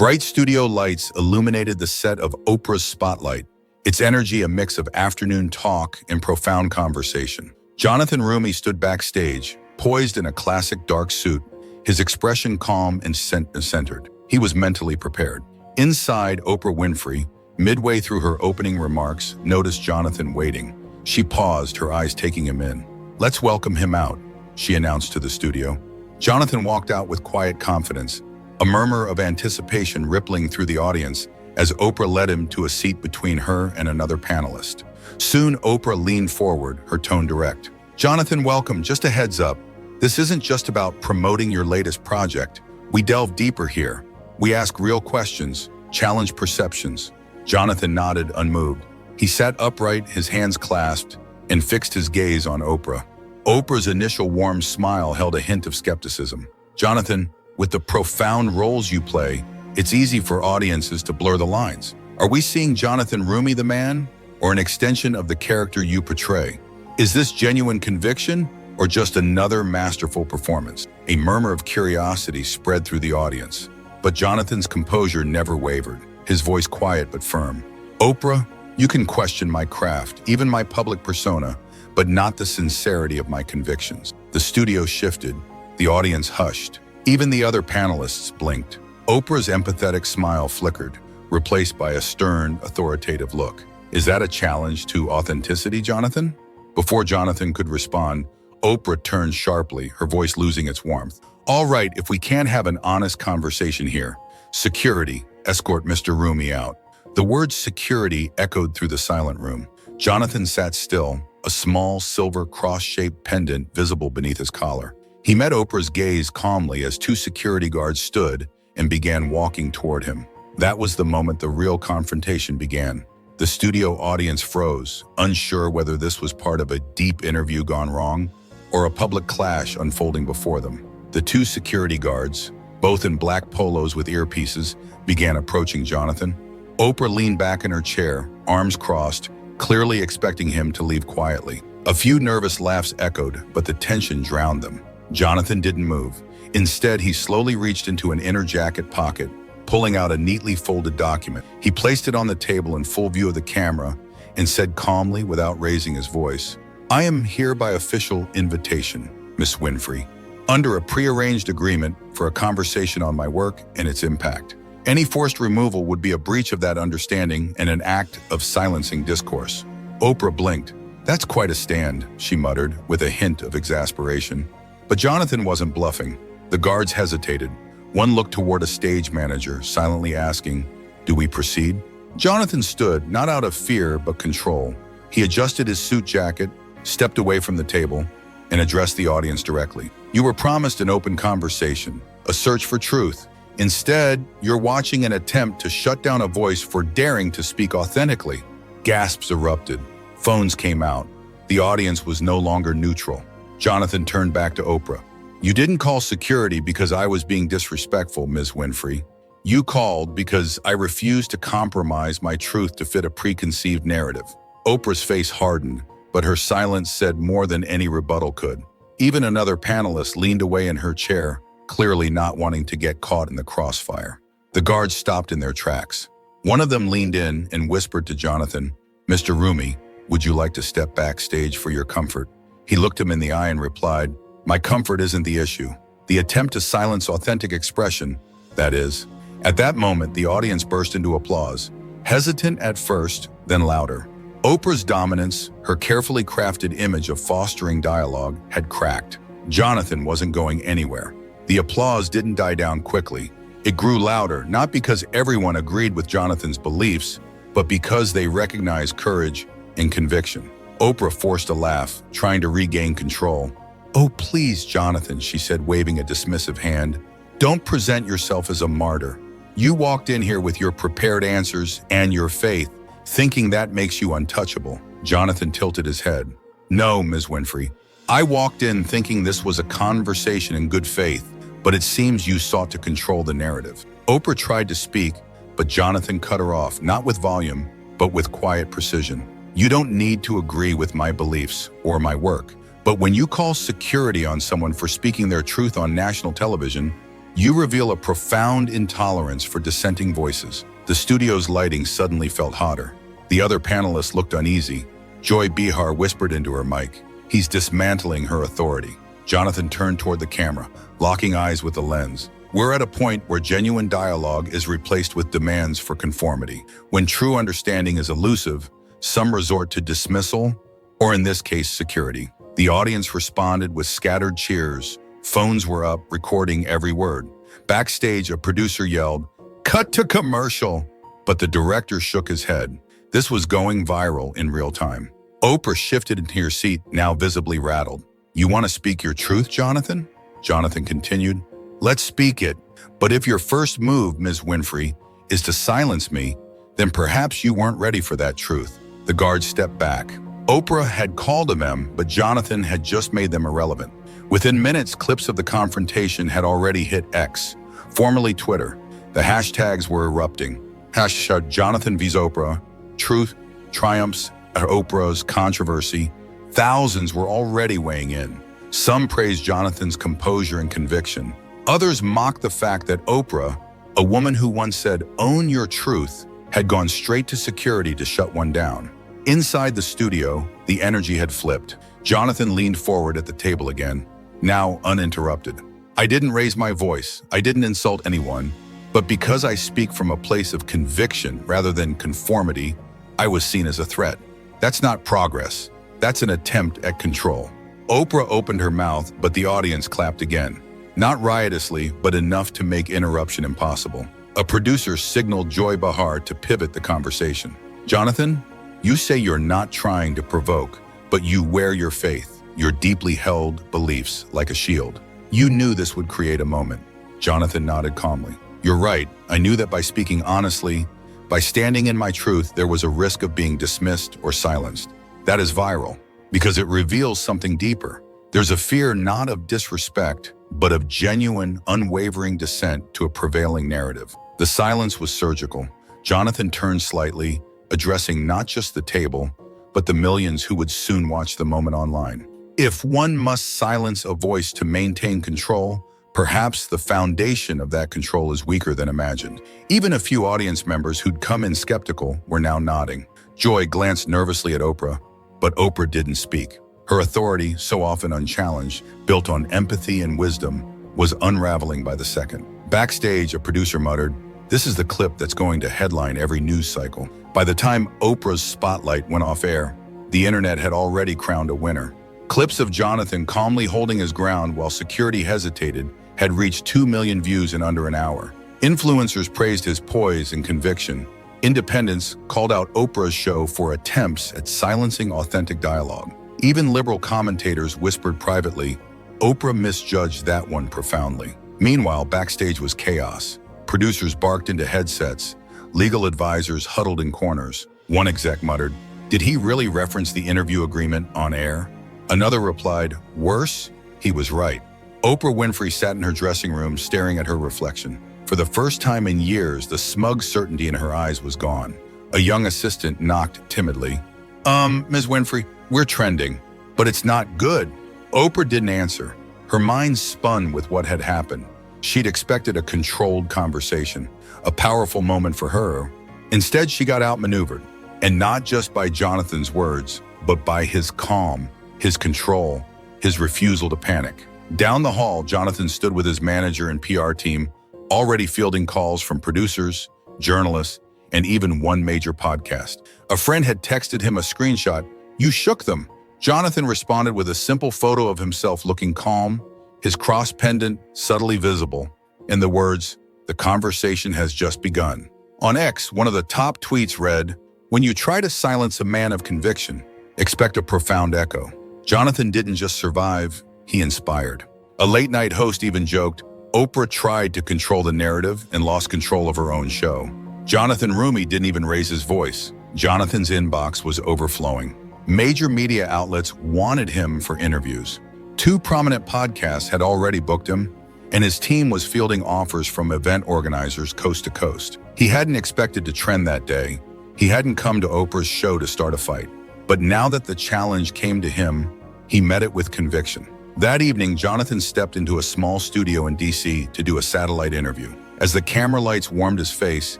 Bright studio lights illuminated the set of Oprah's Spotlight, its energy a mix of afternoon talk and profound conversation. Jonathan Roumie stood backstage, poised in a classic dark suit, his expression calm and centered. He was mentally prepared. Inside, Oprah Winfrey, midway through her opening remarks, noticed Jonathan waiting. She paused, her eyes taking him in. "Let's welcome him out," she announced to the studio. Jonathan walked out with quiet confidence, a murmur of anticipation rippling through the audience as Oprah led him to a seat between her and another panelist. Soon, Oprah leaned forward, her tone direct. "Jonathan, welcome. Just a heads up. This isn't just about promoting your latest project. We delve deeper here. We ask real questions, challenge perceptions." Jonathan nodded, unmoved. He sat upright, his hands clasped, and fixed his gaze on Oprah. Oprah's initial warm smile held a hint of skepticism. "Jonathan, with the profound roles you play, it's easy for audiences to blur the lines. Are we seeing Jonathan Roumie the man, or an extension of the character you portray? Is this genuine conviction, or just another masterful performance?" A murmur of curiosity spread through the audience, but Jonathan's composure never wavered, his voice quiet but firm. "Oprah, you can question my craft, even my public persona, but not the sincerity of my convictions." The studio shifted, the audience hushed. Even the other panelists blinked. Oprah's empathetic smile flickered, replaced by a stern, authoritative look. "Is that a challenge to authenticity, Jonathan?" Before Jonathan could respond, Oprah turned sharply, her voice losing its warmth. "All right, if we can't have an honest conversation here. Security, escort Mr. Roumie out." The word security echoed through the silent room. Jonathan sat still, a small silver cross-shaped pendant visible beneath his collar. He met Oprah's gaze calmly as two security guards stood and began walking toward him. That was the moment the real confrontation began. The studio audience froze, unsure whether this was part of a deep interview gone wrong or a public clash unfolding before them. The two security guards, both in black polos with earpieces, began approaching Jonathan. Oprah leaned back in her chair, arms crossed, clearly expecting him to leave quietly. A few nervous laughs echoed, but the tension drowned them. Jonathan didn't move. Instead, he slowly reached into an inner jacket pocket, pulling out a neatly folded document. He placed it on the table in full view of the camera and said calmly, without raising his voice, "I am here by official invitation, Miss Winfrey, under a prearranged agreement for a conversation on my work and its impact. Any forced removal would be a breach of that understanding and an act of silencing discourse." Oprah blinked. "That's quite a stand," she muttered, with a hint of exasperation. But Jonathan wasn't bluffing. The guards hesitated. One looked toward a stage manager, silently asking, "Do we proceed?" Jonathan stood, not out of fear, but control. He adjusted his suit jacket, stepped away from the table, and addressed the audience directly. "You were promised an open conversation, a search for truth. Instead, you're watching an attempt to shut down a voice for daring to speak authentically." Gasps erupted. Phones came out. The audience was no longer neutral. Jonathan turned back to Oprah. "You didn't call security because I was being disrespectful, Ms. Winfrey. You called because I refused to compromise my truth to fit a preconceived narrative." Oprah's face hardened, but her silence said more than any rebuttal could. Even another panelist leaned away in her chair, clearly not wanting to get caught in the crossfire. The guards stopped in their tracks. One of them leaned in and whispered to Jonathan, "Mr. Roumie, would you like to step backstage for your comfort?" He looked him in the eye and replied, "My comfort isn't the issue. The attempt to silence authentic expression, that is." At that moment, the audience burst into applause, hesitant at first, then louder. Oprah's dominance, her carefully crafted image of fostering dialogue, had cracked. Jonathan wasn't going anywhere. The applause didn't die down quickly. It grew louder, not because everyone agreed with Jonathan's beliefs, but because they recognized courage and conviction. Oprah forced a laugh, trying to regain control. "Oh, please, Jonathan," she said, waving a dismissive hand. "Don't present yourself as a martyr. You walked in here with your prepared answers and your faith, thinking that makes you untouchable." Jonathan tilted his head. "No, Ms. Winfrey. I walked in thinking this was a conversation in good faith, but it seems you sought to control the narrative." Oprah tried to speak, but Jonathan cut her off, not with volume, but with quiet precision. "You don't need to agree with my beliefs or my work, but when you call security on someone for speaking their truth on national television, You reveal a profound intolerance for dissenting voices. The studio's lighting suddenly felt hotter. The other panelists looked uneasy. Joy Behar whispered into her mic, "He's dismantling her authority." Jonathan turned toward the camera, locking eyes with the lens. We're at a point where genuine dialogue is replaced with demands for conformity. When true understanding is elusive, some resort to dismissal, or in this case, security. The audience responded with scattered cheers. Phones were up, recording every word. Backstage, a producer yelled, "Cut to commercial!" But the director shook his head. This was going viral in real time. Oprah shifted into her seat, now visibly rattled. "You want to speak your truth, Jonathan?" Jonathan continued. "Let's speak it. But if your first move, Ms. Winfrey, is to silence me, then perhaps you weren't ready for that truth." The guards stepped back. Oprah had called them, but Jonathan had just made them irrelevant. Within minutes, clips of the confrontation had already hit X, formerly Twitter. The hashtags were erupting. Hashtag Jonathan vs. Oprah, truth, triumphs at Oprah's controversy. Thousands were already weighing in. Some praised Jonathan's composure and conviction. Others mocked the fact that Oprah, a woman who once said, "Own your truth," had gone straight to security to shut one down. Inside the studio, the energy had flipped. Jonathan leaned forward at the table again, now uninterrupted. "I didn't raise my voice. I didn't insult anyone. But because I speak from a place of conviction rather than conformity, I was seen as a threat. That's not progress. That's an attempt at control." Oprah opened her mouth, but the audience clapped again. Not riotously, but enough to make interruption impossible. A producer signaled Joy Behar to pivot the conversation. "Jonathan, you say you're not trying to provoke, but you wear your faith, your deeply held beliefs, like a shield. You knew this would create a moment." Jonathan nodded calmly. "You're right. I knew that by speaking honestly, by standing in my truth, there was a risk of being dismissed or silenced. That is viral, because it reveals something deeper. There's a fear not of disrespect, but of genuine, unwavering dissent to a prevailing narrative." The silence was surgical. Jonathan turned slightly, addressing not just the table, but the millions who would soon watch the moment online. "If one must silence a voice to maintain control, perhaps the foundation of that control is weaker than imagined." Even a few audience members who'd come in skeptical were now nodding. Joy glanced nervously at Oprah, but Oprah didn't speak. Her authority, so often unchallenged, built on empathy and wisdom, was unraveling by the second. Backstage, a producer muttered, "This is the clip that's going to headline every news cycle." By the time Oprah's spotlight went off air, the internet had already crowned a winner. Clips of Jonathan calmly holding his ground while security hesitated had reached 2 million views in under an hour. Influencers praised his poise and conviction. Independents called out Oprah's show for attempts at silencing authentic dialogue. Even liberal commentators whispered privately, "Oprah misjudged that one profoundly." Meanwhile, backstage was chaos. Producers barked into headsets. Legal advisors huddled in corners. One exec muttered, "Did he really reference the interview agreement on air?" Another replied, "Worse, he was right." Oprah Winfrey sat in her dressing room staring at her reflection. For the first time in years, the smug certainty in her eyes was gone. A young assistant knocked timidly. Ms. Winfrey, we're trending, but it's not good." Oprah didn't answer. Her mind spun with what had happened. She'd expected a controlled conversation, a powerful moment for her. Instead, she got outmaneuvered, and not just by Jonathan's words, but by his calm, his control, his refusal to panic. Down the hall, Jonathan stood with his manager and PR team, already fielding calls from producers, journalists, and even one major podcast. A friend had texted him a screenshot. "You shook them." Jonathan responded with a simple photo of himself looking calm, his cross pendant subtly visible, and the words, "The conversation has just begun." On X, one of the top tweets read, "When you try to silence a man of conviction, expect a profound echo." Jonathan didn't just survive, he inspired. A late-night host even joked, "Oprah tried to control the narrative and lost control of her own show." Jonathan Roumie didn't even raise his voice. Jonathan's inbox was overflowing. Major media outlets wanted him for interviews. 2 prominent podcasts had already booked him, and his team was fielding offers from event organizers coast to coast. He hadn't expected to trend that day. He hadn't come to Oprah's show to start a fight. But now that the challenge came to him, he met it with conviction. That evening, Jonathan stepped into a small studio in D.C. to do a satellite interview. As the camera lights warmed his face,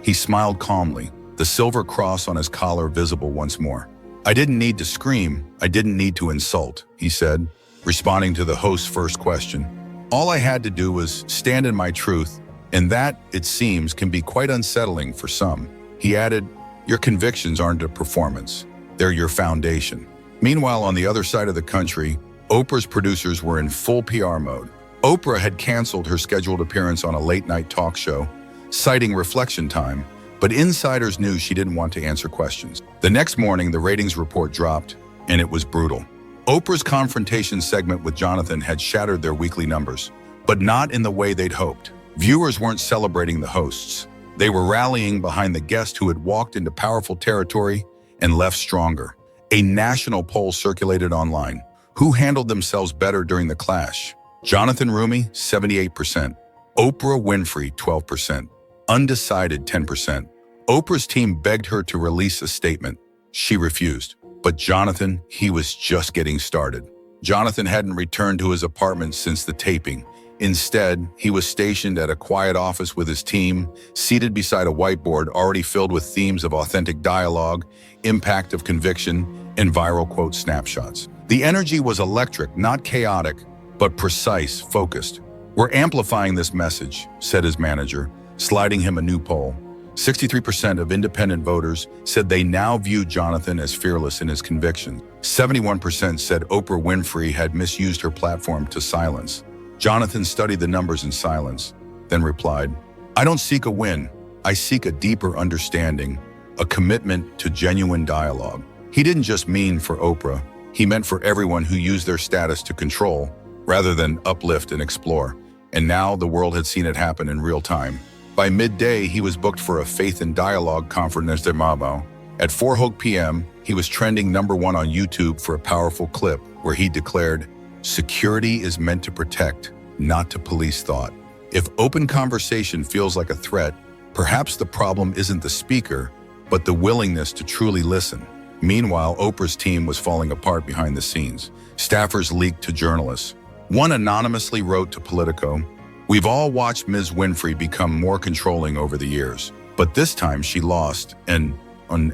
he smiled calmly, the silver cross on his collar visible once more. "I didn't need to scream, I didn't need to insult," he said, responding to the host's first question. "All I had to do was stand in my truth, and that, it seems, can be quite unsettling for some." He added, "Your convictions aren't a performance, they're your foundation." Meanwhile, on the other side of the country, Oprah's producers were in full PR mode. Oprah had canceled her scheduled appearance on a late-night talk show, citing reflection time, but insiders knew she didn't want to answer questions. The next morning, the ratings report dropped, and it was brutal. Oprah's confrontation segment with Jonathan had shattered their weekly numbers, but not in the way they'd hoped. Viewers weren't celebrating the hosts. They were rallying behind the guest who had walked into powerful territory and left stronger. A national poll circulated online. Who handled themselves better during the clash? Jonathan Roumie, 78%. Oprah Winfrey, 12%. Undecided, 10%. Oprah's team begged her to release a statement. She refused. But Jonathan, he was just getting started. Jonathan hadn't returned to his apartment since the taping. Instead, he was stationed at a quiet office with his team, seated beside a whiteboard already filled with themes of authentic dialogue, impact of conviction, and viral quote snapshots. The energy was electric, not chaotic, but precise, focused. "We're amplifying this message," said his manager, sliding him a new poll. 63% of independent voters said they now view Jonathan as fearless in his convictions. 71% said Oprah Winfrey had misused her platform to silence. Jonathan studied the numbers in silence, then replied, "I don't seek a win. I seek a deeper understanding, a commitment to genuine dialogue." He didn't just mean for Oprah. He meant for everyone who used their status to control, rather than uplift and explore. And now the world had seen it happen in real time. By midday, he was booked for a Faith and Dialogue conference de Mamo. At 4 p.m., he was trending #1 on YouTube for a powerful clip where he declared, "Security is meant to protect, not to police thought." If open conversation feels like a threat, perhaps the problem isn't the speaker, but the willingness to truly listen. Meanwhile, Oprah's team was falling apart behind the scenes. Staffers leaked to journalists. One anonymously wrote to Politico, "We've all watched Ms. Winfrey become more controlling over the years, but this time she lost, and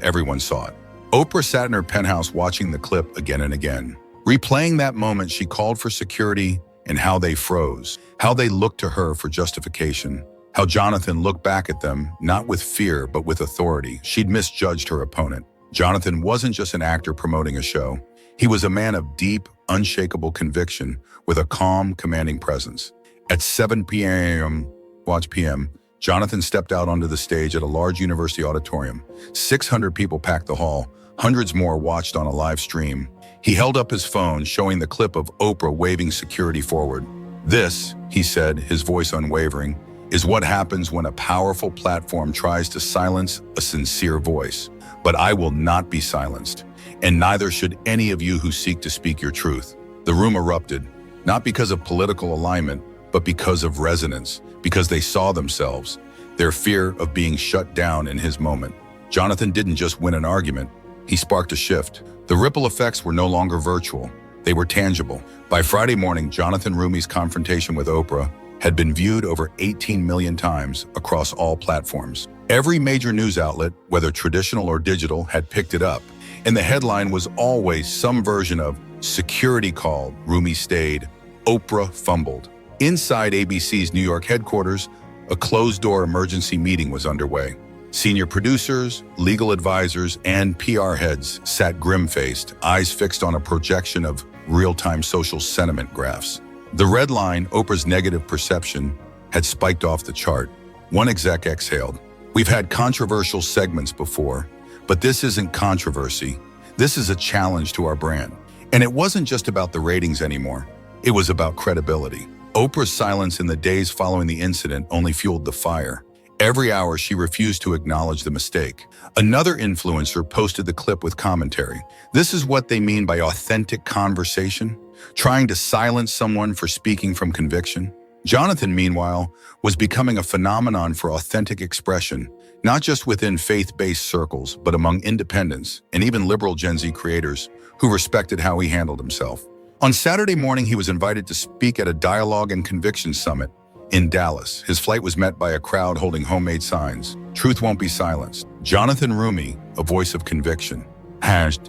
everyone saw it." Oprah sat in her penthouse watching the clip again and again. Replaying that moment, she called for security and how they froze, how they looked to her for justification, how Jonathan looked back at them, not with fear, but with authority. She'd misjudged her opponent. Jonathan wasn't just an actor promoting a show. He was a man of deep, unshakable conviction with a calm, commanding presence. At 7 p.m., Jonathan stepped out onto the stage at a large university auditorium. 600 people packed the hall. Hundreds more watched on a live stream. He held up his phone, showing the clip of Oprah waving security forward. "This," he said, his voice unwavering, "is what happens when a powerful platform tries to silence a sincere voice. But I will not be silenced, and neither should any of you who seek to speak your truth." The room erupted, not because of political alignment, but because of resonance, because they saw themselves, their fear of being shut down in his moment. Jonathan didn't just win an argument, he sparked a shift. The ripple effects were no longer virtual, they were tangible. By Friday morning, Jonathan Roumie's confrontation with Oprah had been viewed over 18 million times across all platforms. Every major news outlet, whether traditional or digital, had picked it up, and the headline was always some version of "Security called, Roumie stayed, Oprah fumbled." Inside ABC's New York headquarters, a closed-door emergency meeting was underway. Senior producers, legal advisors, and PR heads sat grim-faced, eyes fixed on a projection of real-time social sentiment graphs. The red line, Oprah's negative perception, had spiked off the chart. One exec exhaled. "We've had controversial segments before, but this isn't controversy. This is a challenge to our brand." And it wasn't just about the ratings anymore. It was about credibility. Oprah's silence in the days following the incident only fueled the fire. Every hour, she refused to acknowledge the mistake. Another influencer posted the clip with commentary. "This is what they mean by authentic conversation, trying to silence someone for speaking from conviction." Jonathan, meanwhile, was becoming a phenomenon for authentic expression, not just within faith-based circles, but among independents and even liberal Gen Z creators who respected how he handled himself. On Saturday morning, he was invited to speak at a Dialogue and Conviction Summit in Dallas. His flight was met by a crowd holding homemade signs. Truth won't be silenced. Jonathan Roumie, a voice of conviction.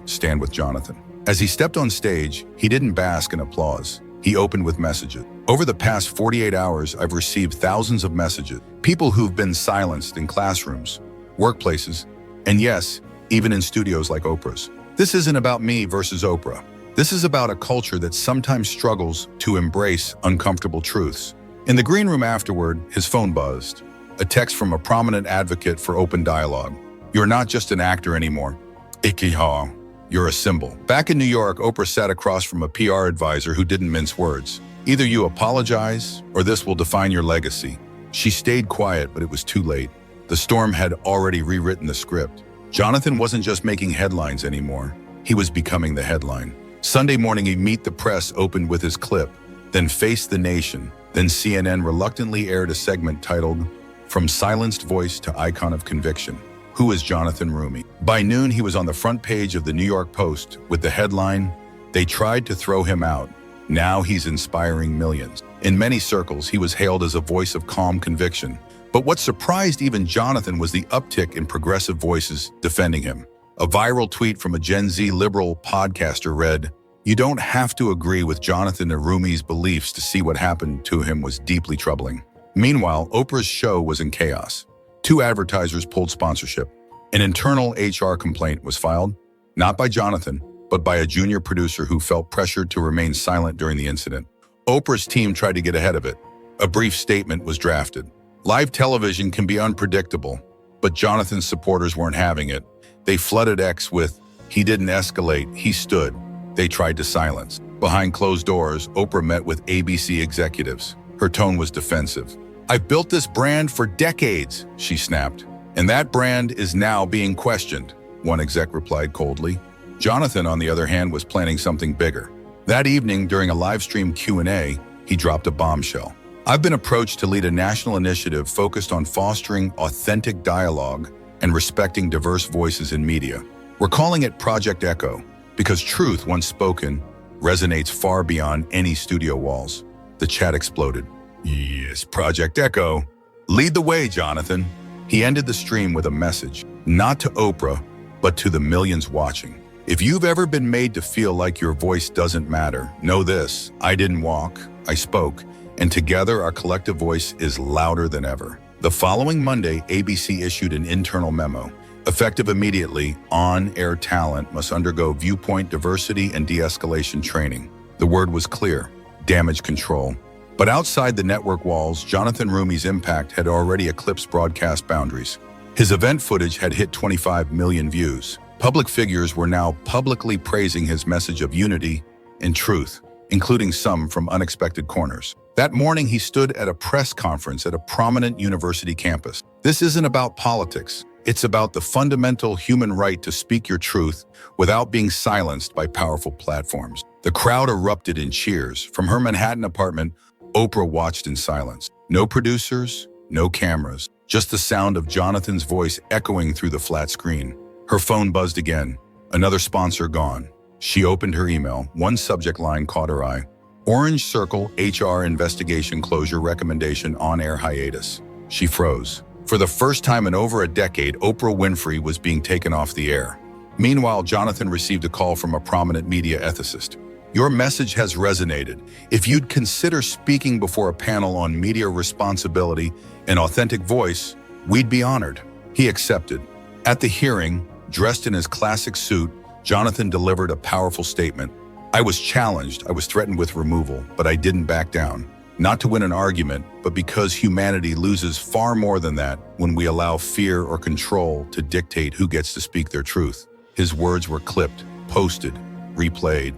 #Stand with Jonathan. As he stepped on stage, he didn't bask in applause. He opened with messages. Over the past 48 hours, I've received thousands of messages. People who've been silenced in classrooms, workplaces, and yes, even in studios like Oprah's. This isn't about me versus Oprah. This is about a culture that sometimes struggles to embrace uncomfortable truths. In the green room afterward, his phone buzzed. A text from a prominent advocate for open dialogue. "You're not just an actor anymore. Ikiha. You're a symbol." Back in New York, Oprah sat across from a PR advisor who didn't mince words. "Either you apologize, or this will define your legacy." She stayed quiet, but it was too late. The storm had already rewritten the script. Jonathan wasn't just making headlines anymore. He was becoming the headline. Sunday morning, Meet the Press opened with his clip, then Face the Nation. Then CNN reluctantly aired a segment titled, "From Silenced Voice to Icon of Conviction. Who is Jonathan Roumie?" By noon, he was on the front page of the New York Post with the headline, "They tried to throw him out. Now he's inspiring millions." In many circles, he was hailed as a voice of calm conviction. But what surprised even Jonathan was the uptick in progressive voices defending him. A viral tweet from a Gen Z liberal podcaster read, "You don't have to agree with Jonathan Roumie's beliefs to see what happened to him was deeply troubling." Meanwhile, Oprah's show was in chaos. 2 advertisers pulled sponsorship. An internal HR complaint was filed, not by Jonathan, but by a junior producer who felt pressured to remain silent during the incident. Oprah's team tried to get ahead of it. A brief statement was drafted. Live television can be unpredictable, but Jonathan's supporters weren't having it. They flooded X with, "He didn't escalate, he stood." They tried to silence. Behind closed doors, Oprah met with ABC executives. Her tone was defensive. "I've built this brand for decades," she snapped. "And that brand is now being questioned," one exec replied coldly. Jonathan, on the other hand, was planning something bigger. That evening, during a live stream Q&A, he dropped a bombshell. "I've been approached to lead a national initiative focused on fostering authentic dialogue and respecting diverse voices in media. We're calling it Project Echo, because truth, once spoken, resonates far beyond any studio walls." The chat exploded. "Yes, Project Echo. Lead the way, Jonathan." He ended the stream with a message, not to Oprah, but to the millions watching. If you've ever been made to feel like your voice doesn't matter, know this: I didn't walk, I spoke, and together our collective voice is louder than ever. The following Monday, ABC issued an internal memo. Effective immediately, on-air talent must undergo viewpoint diversity and de-escalation training. The word was clear: damage control. But outside the network walls, Jonathan Roumie's impact had already eclipsed broadcast boundaries. His event footage had hit 25 million views. Public figures were now publicly praising his message of unity and truth, including some from unexpected corners. That morning, he stood at a press conference at a prominent university campus. This isn't about politics. It's about the fundamental human right to speak your truth without being silenced by powerful platforms. The crowd erupted in cheers. From her Manhattan apartment, Oprah watched in silence. No producers, no cameras, just the sound of Jonathan's voice echoing through the flat screen. Her phone buzzed again. Another sponsor gone. She opened her email. One subject line caught her eye. Orange Circle HR investigation closure recommendation on-air hiatus. She froze. For the first time in over a decade, Oprah Winfrey was being taken off the air. Meanwhile, Jonathan received a call from a prominent media ethicist. "Your message has resonated. If you'd consider speaking before a panel on media responsibility and authentic voice, we'd be honored." He accepted. At the hearing, dressed in his classic suit, Jonathan delivered a powerful statement. "I was challenged, I was threatened with removal, but I didn't back down. Not to win an argument, but because humanity loses far more than that when we allow fear or control to dictate who gets to speak their truth." His words were clipped, posted, replayed.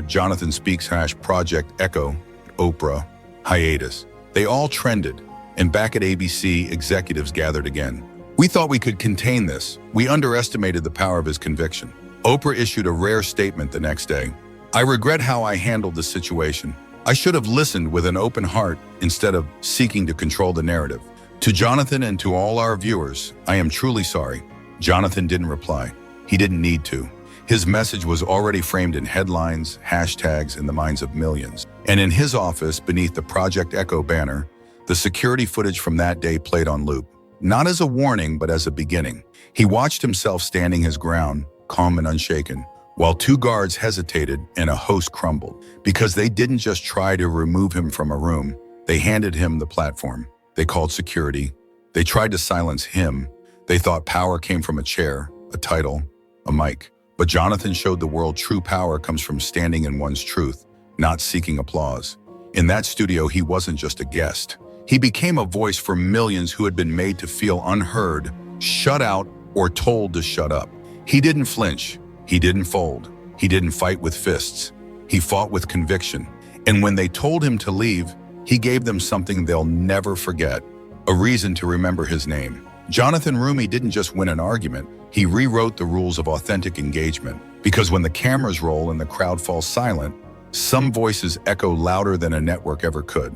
#Jonathan Speaks #Project Echo, Oprah, hiatus. They all trended, and back at ABC, executives gathered again. "We thought we could contain this. We underestimated the power of his conviction." Oprah issued a rare statement the next day. "I regret how I handled the situation. I should have listened with an open heart instead of seeking to control the narrative. To Jonathan and to all our viewers, I am truly sorry." Jonathan didn't reply. He didn't need to. His message was already framed in headlines, hashtags in the minds of millions. And in his office, beneath the Project Echo banner, the security footage from that day played on loop. Not as a warning, but as a beginning. He watched himself standing his ground, calm and unshaken, while two guards hesitated and a host crumbled. Because they didn't just try to remove him from a room, they handed him the platform. They called security. They tried to silence him. They thought power came from a chair, a title, a mic. But Jonathan showed the world true power comes from standing in one's truth, not seeking applause. In that studio, he wasn't just a guest. He became a voice for millions who had been made to feel unheard, shut out, or told to shut up. He didn't flinch. He didn't fold. He didn't fight with fists. He fought with conviction. And when they told him to leave, he gave them something they'll never forget, a reason to remember his name. Jonathan Roumie didn't just win an argument, he rewrote the rules of authentic engagement. Because when the cameras roll and the crowd falls silent, some voices echo louder than a network ever could.